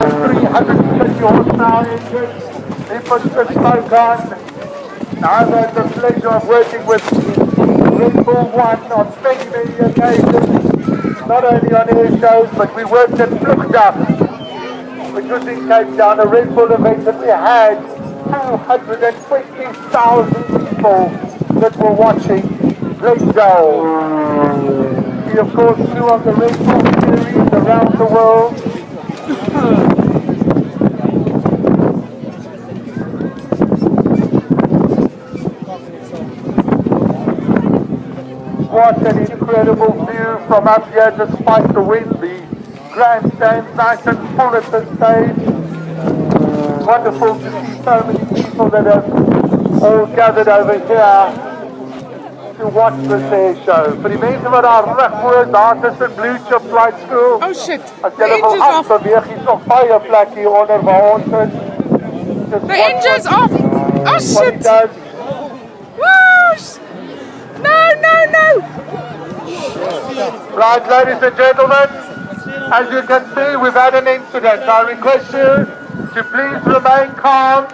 350 horsepower engine. He puts the smoke on. Now I've had the pleasure of working with Red Bull One on many, many occasions. Not only on air shows, but we worked at Vlugdag, which was in Cape Town, a Red Bull event, and we had 220,000 people that were watching Glen Dell. He of course flew on the Red Bull series around the world. What an incredible view from up here despite the wind. The grandstand's nice and full at this stage. Wonderful to see so many people that have all gathered over here to watch this air show. Vir die mense wat daar reg voor daar tussen Blue Chip Flight School. Oh shit. As julle wil afbeweeg, hier's nog baie plek hier onder waar ons is. The engine's off. Oh shit. Whoosh. No, no, no. Right, ladies and gentlemen, as you can see, we've had an incident. I request you to please remain calm.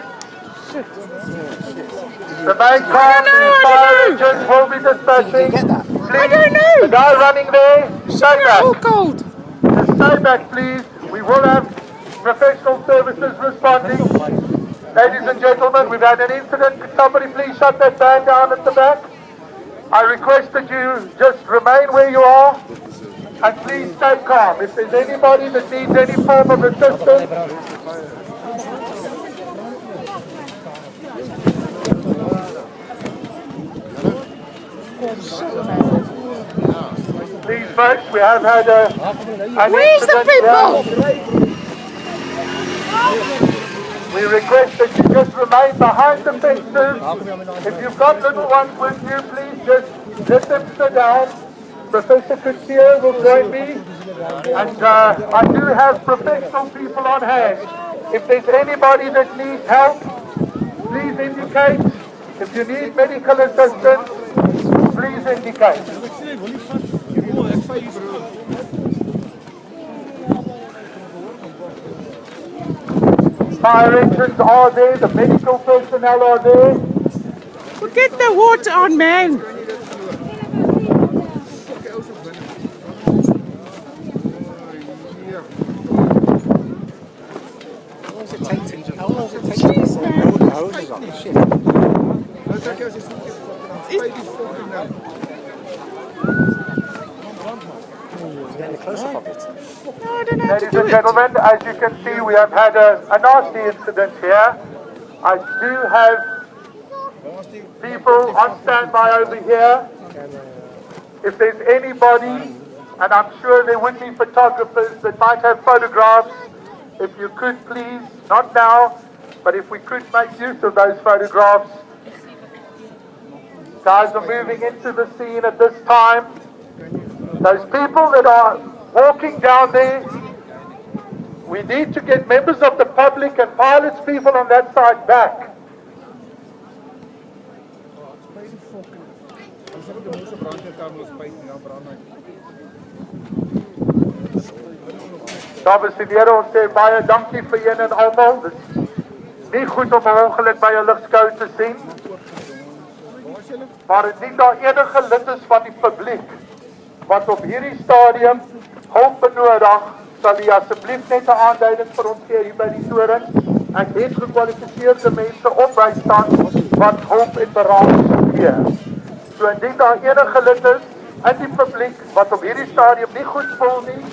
Remain calm, the fire engines will be dispatching. Please, I don't know. the guy running there, stay back. All cold. Just stay back, please. We will have professional services responding. Ladies and gentlemen, we've had an incident. Could somebody please shut that van down at the back? I request that you just remain where you are and please stay calm. If there's anybody that needs any form of assistance, please folks, we have had an Where's the incident people? here. We request that you just remain behind the fences. If you've got little ones with you, please just let them sit down. Professor Couture will join me. And I do have professional people on hand. If there's anybody that needs help, please indicate. If you need medical assistance, please indicate. Fire engines are there, the medical personnel are there. Forget the water on, man. Jeez, man. No, I don't know how to Ladies do and it. gentlemen, as you can see, we have had a nasty incident here. I do have people on standby over here. If there's anybody, and I'm sure there would be photographers that might have photographs, if you could please, not now, but if we could make use of those photographs. Guys are moving into the scene at this time. Those people that are walking down there, we need to get members of the public and pilots people on that side back. Dames en heren, ons sê baie dankie vir een en almal. Dit is nie goed om 'n ongeluk by 'n lugskou te sien. Maar indien daar enige lid is van die publiek wat op hierdie stadium hulp benodig, sal u asseblief net 'n aanduiding vir ons gee hier by die toring. Ek het gekwalifiseerde mense op bystand wat hulp en beraad sal gee. So indien daar enige lid is in die publiek wat op hierdie stadium nie goed voel nie,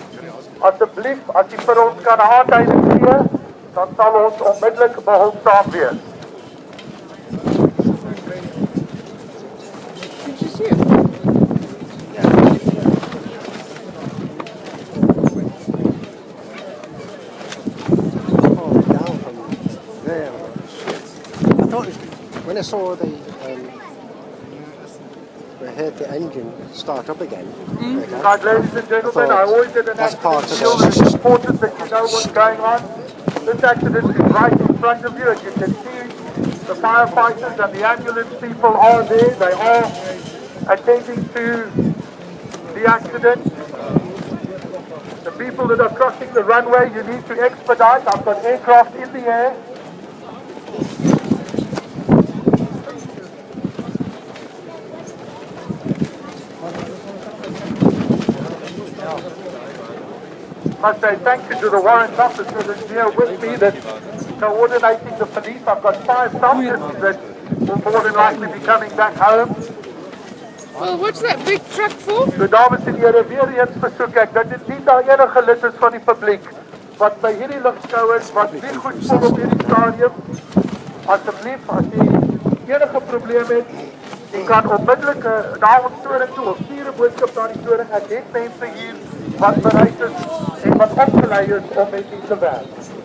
asseblief as u vir ons kan 'n aanduiding gee, dan sal ons onmiddellik behulpsaam wees. When I saw we heard the engine start up again. Right, ladies and gentlemen, I always did an That's part of accident. it. It's important that you know what's going on. This accident is right in front of you, and you can see the firefighters and the ambulance people are there. They are attending to the accident. The people that are crossing the runway, you need to expedite. I've got aircraft in the air. I must say thank you to the warrant officer that's here with me that's coordinating the police. I've got 5 soldiers that will more than likely be coming back home. Well, what's that big truck for? So dames en here, weer eens versoek ek dat dit nie daar enige lid is van die publiek wat by hierdie lugskou is wat nie goed voel op hierdie stadium. Asseblief, as jy enige probleem het, jy kan onmiddellik na ons toring toe of stuur 'n boodskap na die toring. Ek het mense hier wat bereid is en wat opgelei is om met u te werk.